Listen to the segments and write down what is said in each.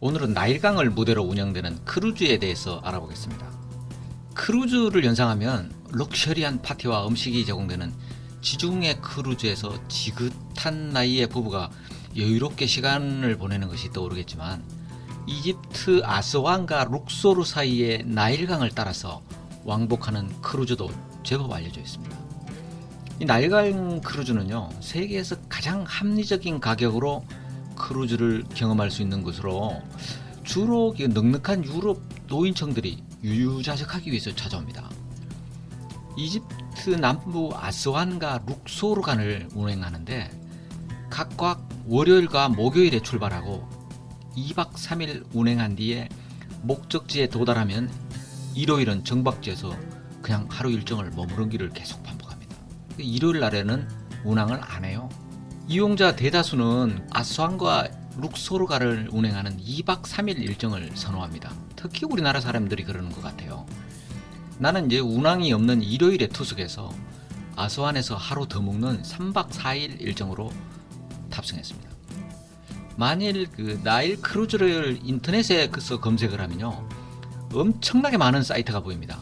오늘은 나일강을 무대로 운영되는 크루즈에 대해서 알아보겠습니다. 크루즈를 연상하면 럭셔리한 파티와 음식이 제공되는 지중해 크루즈에서 지긋한 나이의 부부가 여유롭게 시간을 보내는 것이 떠오르겠지만, 이집트 아스완과 룩소르 사이의 나일강을 따라서 왕복하는 크루즈도 제법 알려져 있습니다. 이 나일강 크루즈는요, 세계에서 가장 합리적인 가격으로 크루즈를 경험할 수 있는 것으로 주로 넉넉한 유럽 노인층들이 유유자적하기 위해서 찾아옵니다. 이집트 남부 아스완과 룩소르간을 운행하는데, 각각 월요일과 목요일에 출발하고 2박 3일 운행한 뒤에 목적지에 도달하면 일요일은 정박지에서 그냥 하루 일정을 머무르기를 계속 반복합니다. 일요일 날에는 운항을 안 해요. 이용자 대다수는 아스완과 룩소르간을 운행하는 2박 3일 일정을 선호합니다. 특히 우리나라 사람들이 그러는 것 같아요. 나는 이제 운항이 없는 일요일에 투숙해서 아스완에서 하루 더 묵는 3박 4일 일정으로 탑승했습니다. 만일 나일 크루즈를 인터넷에서 검색을 하면요, 엄청나게 많은 사이트가 보입니다.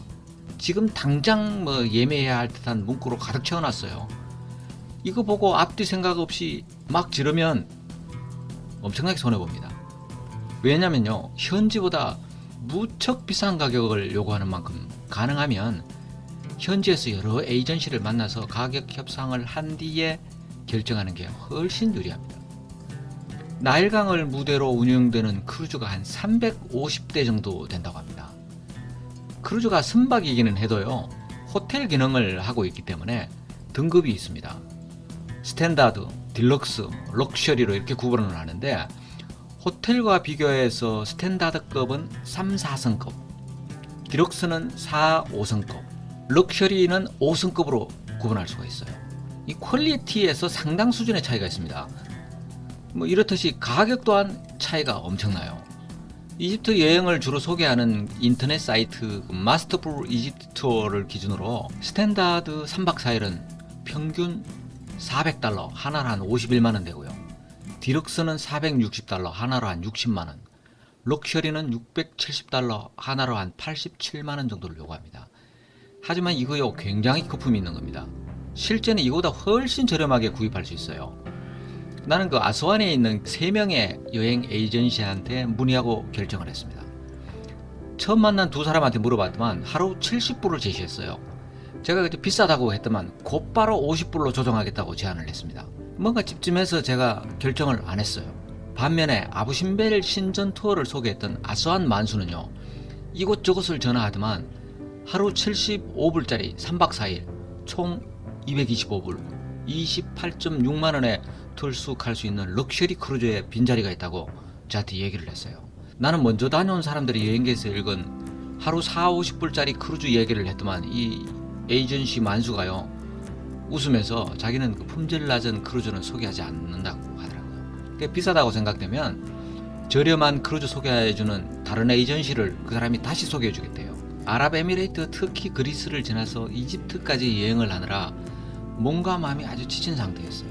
지금 당장 예매해야 할 듯한 문구로 가득 채워놨어요. 이거 보고 앞뒤 생각 없이 막 지르면 엄청나게 손해봅니다. 왜냐면요, 현지보다 무척 비싼 가격을 요구하는 만큼 가능하면 현지에서 여러 에이전시를 만나서 가격 협상을 한 뒤에 결정하는 게 훨씬 유리합니다. 나일강을 무대로 운영되는 크루즈가 한 350대 정도 된다고 합니다. 크루즈가 선박이기는 해도요, 호텔 기능을 하고 있기 때문에 등급이 있습니다. 스탠다드, 딜럭스, 럭셔리로 이렇게 구분을 하는데, 호텔과 비교해서 스탠다드급은 3, 4성급, 딜럭스는 4, 5성급, 럭셔리는 5성급으로 구분할 수가 있어요. 이 퀄리티에서 상당 수준의 차이가 있습니다. 이렇듯이 가격 또한 차이가 엄청나요. 이집트 여행을 주로 소개하는 인터넷 사이트 마스터풀 이집트 투어를 기준으로 스탠다드 3박 4일은 평균 $400, 하나로 한 51만원 되고요. 딜럭스는 $460, 하나로 한 60만원, 럭셔리는 $670, 하나로 한 87만원 정도를 요구합니다. 하지만 이거요, 굉장히 거품이 있는 겁니다. 실제는 이거보다 훨씬 저렴하게 구입할 수 있어요. 나는 아스완에 있는 3명의 여행 에이전시한테 문의하고 결정을 했습니다. 처음 만난 두 사람한테 물어봤더만 하루 70불을 제시했어요. 제가 그때 비싸다고 했더만 곧바로 50불로 조정하겠다고 제안을 했습니다. 뭔가 찝찝해서 제가 결정을 안 했어요. 반면에 아부신벨 신전 투어를 소개했던 아스완 만수는요, 이곳저곳을 전화하더만 하루 75불짜리 3박 4일 총 225불 28.6만원에 투숙할 수 있는 럭셔리 크루즈에 빈자리가 있다고 저한테 얘기를 했어요. 나는 먼저 다녀온 사람들이 여행기에서 읽은 하루 4, 50불짜리 크루즈 얘기를 했더만 이 에이전시 만수가요, 웃으면서 자기는 품질 낮은 크루즈는 소개하지 않는다고 하더라고요. 비싸다고 생각되면 저렴한 크루즈 소개해주는 다른 에이전시를 그 사람이 다시 소개해주겠대요. 아랍에미레이트, 특히 그리스를 지나서 이집트까지 여행을 하느라 몸과 마음이 아주 지친 상태였어요.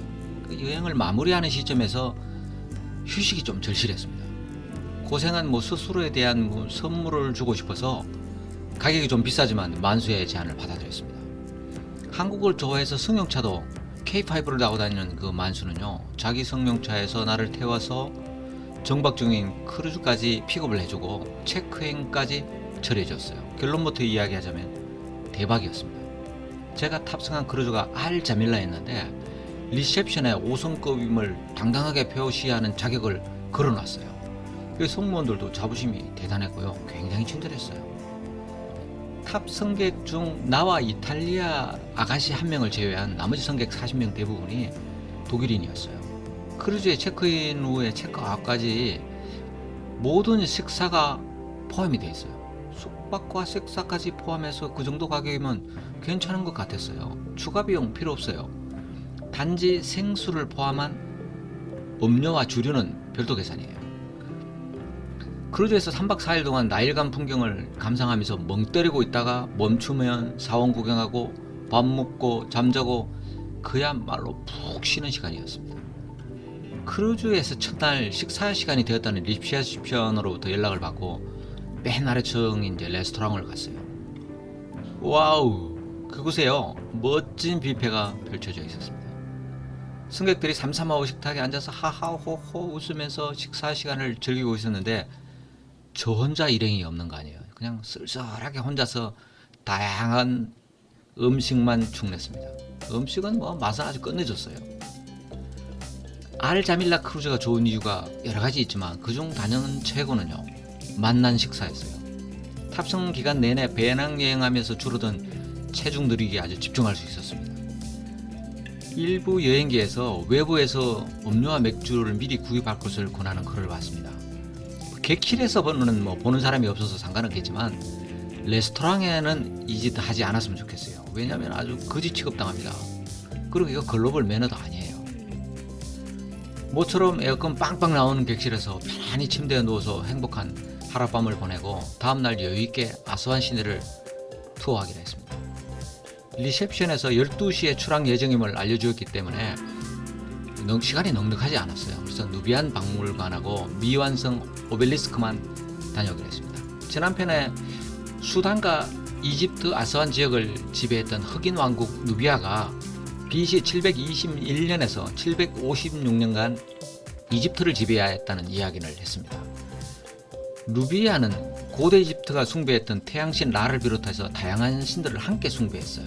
여행을 마무리하는 시점에서 휴식이 좀 절실했습니다. 고생한 스스로에 대한 선물을 주고 싶어서 가격이 좀 비싸지만 만수의 제안을 받아들였습니다. 한국을 좋아해서 승용차도 K5를 타고 다니는 그 만수는요, 자기 승용차에서 나를 태워서 정박 중인 크루즈까지 픽업을 해주고 체크인까지 처리해줬어요. 결론부터 이야기하자면 대박이었습니다. 제가 탑승한 크루즈가 알자밀라였는데 리셉션에 5성급임을 당당하게 표시하는 자격을 걸어놨어요. 승무원들도 자부심이 대단했고요, 굉장히 친절했어요. 탑승객 중 나와 이탈리아 아가씨 1명을 제외한 나머지 승객 40명 대부분이 독일인이었어요. 크루즈에 체크인 후에 체크아웃까지 모든 식사가 포함이 되어 있어요. 숙박과 식사까지 포함해서 그 정도 가격이면 괜찮은 것 같았어요. 추가 비용 필요 없어요. 단지 생수를 포함한 음료와 주류는 별도 계산이에요. 크루즈에서 3박 4일 동안 나일강 풍경을 감상하면서 멍 때리고 있다가 멈추면 사원 구경하고 밥 먹고 잠자고 그야말로 푹 쉬는 시간이었습니다. 크루즈에서 첫날 식사 시간이 되었다는 리셉션으로부터 연락을 받고 맨 아래층 이제 레스토랑을 갔어요. 와우, 그곳에요 멋진 뷔페가 펼쳐져 있었습니다. 승객들이 삼삼오오 식탁에 앉아서 하하호호 웃으면서 식사 시간을 즐기고 있었는데 저 혼자 일행이 없는 거 아니에요. 그냥 쓸쓸하게 혼자서 다양한 음식만 축냈습니다. 음식은 뭐 맛은 아주 끝내줬어요. 알자밀라 크루즈가 좋은 이유가 여러 가지 있지만 그중 단연 최고는요, 만난 식사였어요. 탑승 기간 내내 배낭여행하면서 줄어든 체중 늘리기에 아주 집중할 수 있었습니다. 일부 여행기에서 외부에서 음료와 맥주를 미리 구입할 것을 권하는 글을 봤습니다. 객실에서 보는 사람이 없어서 상관없겠지만 레스토랑에는 이 짓 하지 않았으면 좋겠어요. 왜냐하면 아주 거지 취급당합니다. 그리고 이거 글로벌 매너도 아니에요. 모처럼 에어컨 빵빵 나오는 객실에서 편안히 침대에 누워서 행복한 하룻밤을 보내고 다음날 여유있게 아스완 시내를 투어하기로 했습니다. 리셉션에서 12시에 출항 예정임을 알려주었기 때문에 시간이 넉넉하지 않았어요. 그래서 누비안 박물관하고 미완성 오벨리스크만 다녀오기로 했습니다. 지난편에 수단과 이집트 아스완 지역을 지배했던 흑인 왕국 누비아가 BC 721년에서 756년간 이집트를 지배하였다는 이야기를 했습니다. 누비아는 고대 이집트가 숭배했던 태양신 라를 비롯해서 다양한 신들을 함께 숭배했어요.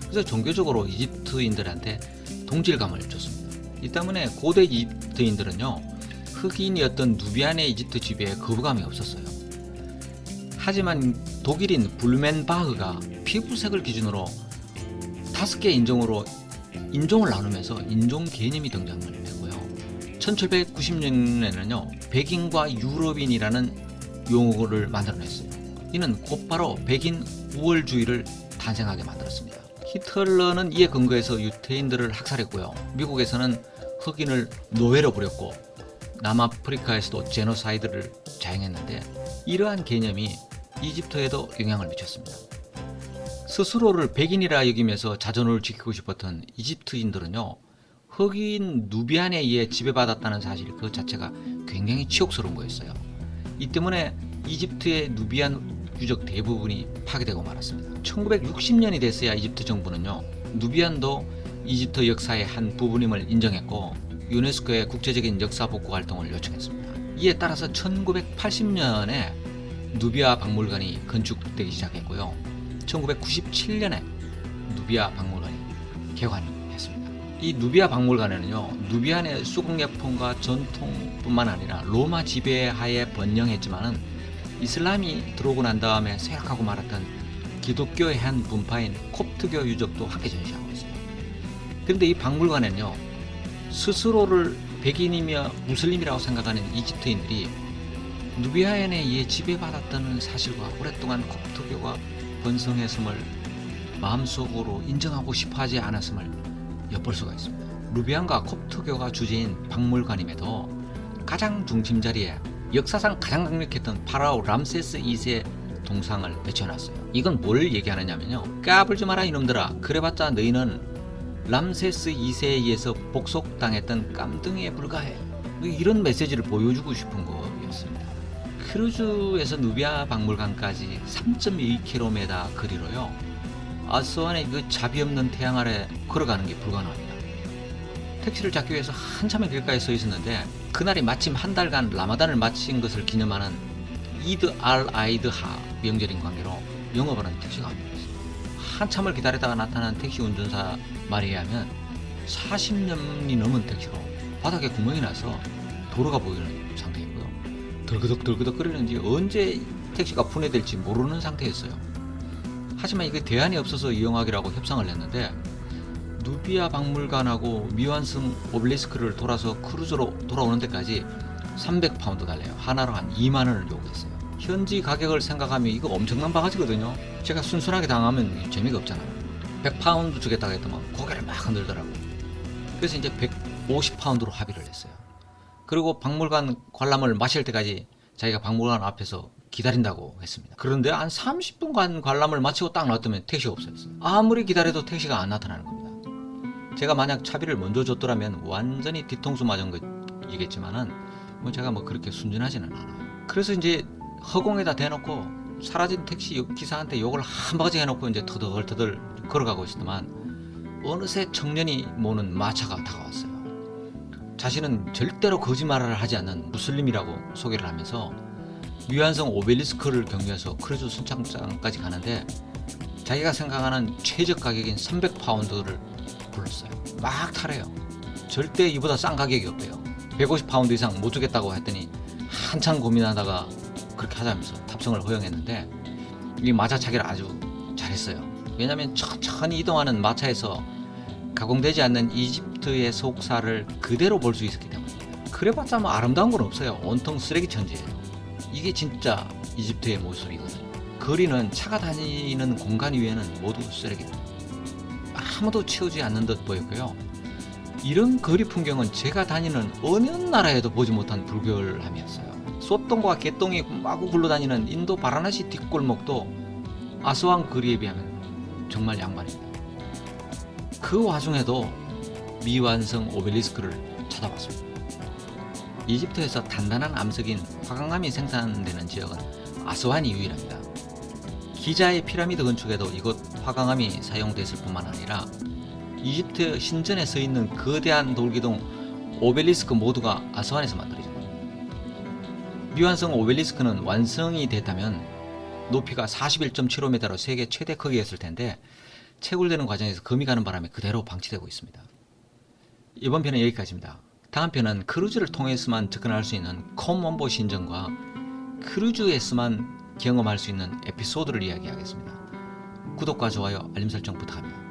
그래서 종교적으로 이집트인들한테 동질감을 줬습니다. 이 때문에 고대 이집트인들은요, 흑인이었던 누비안의 이집트 지배에 거부감이 없었어요. 하지만 독일인 블루멘바흐가 피부색을 기준으로 5개 인종을 나누면서 인종 개념이 등장을 했고요. 1790년에는요, 백인과 유럽인이라는 용어를 만들어냈어요. 이는 곧바로 백인 우월주의를 탄생하게 만들었습니다. 히틀러는 이에 근거해서 유태인들을 학살했고요. 미국에서는 흑인을 노예로 부렸고 남아프리카에서도 제노사이드를 자행했는데 이러한 개념이 이집트에도 영향을 미쳤습니다. 스스로를 백인이라 여기면서 자존을 지키고 싶었던 이집트인들은요, 흑인 누비안에 의해 지배받았다는 사실 그 자체가 굉장히 치욕스러운 거였어요. 이 때문에 이집트의 누비안 유적 대부분이 파괴되고 말았습니다. 1960년이 됐어야 이집트 정부는요, 누비안도 이집트 역사의 한 부분임을 인정했고 유네스코의 국제적인 역사 복구 활동을 요청했습니다. 이에 따라서 1980년에 누비아 박물관이 건축되기 시작했고요. 1997년에 누비아 박물관이 개관했습니다. 이 누비아 박물관에는요, 누비안의 수국예품과 전통뿐만 아니라 로마 지배하에 번영했지만은 이슬람이 들어오고 난 다음에 쇠락하고 말았던 기독교의 한 분파인 콥트교 유적도 함께 전시하고 있어요. 그런데 이 박물관에는요, 스스로를 백인이며 무슬림이라고 생각하는 이집트인들이 누비아인에 의해 지배받았다는 사실과 오랫동안 콥트교가 번성했음을 마음속으로 인정하고 싶어하지 않았음을 엿볼 수가 있습니다. 누비안과 콥트교가 주제인 박물관임에도 가장 중심 자리에 역사상 가장 강력했던 파라오 람세스 2세 동상을 배쳐놨어요. 이건 뭘 얘기하느냐면요, 까불지 마라 이놈들아, 그래봤자 너희는 람세스 2세에 의해서 복속당했던 깜등이에 불과해, 이런 메시지를 보여주고 싶은 거였습니다. 크루즈에서 누비아 박물관까지 3.2km 거리로요, 아스완의 그 자비 없는 태양 아래 걸어가는 게 불가능합니다. 택시를 잡기 위해서 한참의 길가에 서 있었는데 그날이 마침 한 달간 라마단을 마친 것을 기념하는 이드 알 아이드하 명절인 관계로 영업하는 택시가 안 보였어요. 한참을 기다리다가 나타난 택시 운전사 말에 의하면 40년이 넘은 택시로 바닥에 구멍이 나서 도로가 보이는 상태이고요. 덜그덕 거리는지 언제 택시가 분해될지 모르는 상태였어요. 하지만 이게 대안이 없어서 이용하기라고 협상을 했는데 누비아 박물관하고 미완성 오벨리스크를 돌아서 크루즈로 돌아오는 데까지 300파운드 달래요. 하나로 한 2만 원을 요구했어요. 현지 가격을 생각하면 이거 엄청난 바가지거든요. 제가 순순하게 당하면 재미가 없잖아요. 100파운드 주겠다고 했더만 고개를 막 흔들더라고요. 그래서 이제 150파운드로 합의를 했어요. 그리고 박물관 관람을 마칠 때까지 자기가 박물관 앞에서 기다린다고 했습니다. 그런데 한 30분간 관람을 마치고 딱 나왔더니 택시가 없어졌어요. 아무리 기다려도 택시가 안 나타나는 겁니다. 제가 만약 차비를 먼저 줬더라면 완전히 뒤통수 맞은 거 이겠지만은 뭐 제가 뭐 그렇게 순진하지는 않아요. 그래서 이제 허공에다 대놓고 사라진 택시 기사한테 욕을 한 바가지 해놓고 이제 터덜터덜 걸어가고 있었더만 어느새 청년이 모는 마차가 다가왔어요. 자신은 절대로 거짓말을 하지 않는 무슬림이라고 소개를 하면서 미완성 오벨리스크를 경유해서 크루즈 순창장까지 가는데 자기가 생각하는 최저 가격인 300파운드를 불렀어요. 막 타래요. 절대 이보다 싼 가격이 없대요. 150파운드 이상 못 주겠다고 했더니 한참 고민하다가 그렇게 하자면서 탑승을 허용했는데 이 마차차기를 아주 잘했어요. 왜냐하면 천천히 이동하는 마차에서 가공되지 않는 이집트의 속사를 그대로 볼 수 있었기 때문입니다. 그래봤자 뭐 아름다운 건 없어요. 온통 쓰레기 천지예요. 이게 진짜 이집트의 모습이거든요. 거리는 차가 다니는 공간 위에는 모두 쓰레기다. 아무도 채우지 않는 듯 보였고요. 이런 거리 풍경은 제가 다니는 어느 나라에도 보지 못한 불결함이었어요. 소똥과 개똥이 마구 굴러다니는 인도 바라나시 뒷골목도 아스완 거리에 비하면 정말 양반입니다. 그 와중에도 미완성 오벨리스크를 찾아봤습니다. 이집트에서 단단한 암석인 화강암이 생산되는 지역은 아스완이 유일합니다. 기자의 피라미드 건축에도 이곳 화강암이 사용됐을 뿐만 아니라 이집트 신전에 서 있는 거대한 돌기둥 오벨리스크 모두가 아스완에서 만들어진 겁니다. 미완성 오벨리스크는 완성이 됐다면 높이가 41.75m로 세계 최대 크기였을 텐데 채굴되는 과정에서 금이 가는 바람에 그대로 방치되고 있습니다. 이번 편은 여기까지입니다. 다음 편은 크루즈를 통해서만 접근할 수 있는 콤원보 신전과 크루즈에서만 경험할 수 있는 에피소드를 이야기하겠습니다. 구독과 좋아요, 알림 설정 부탁합니다.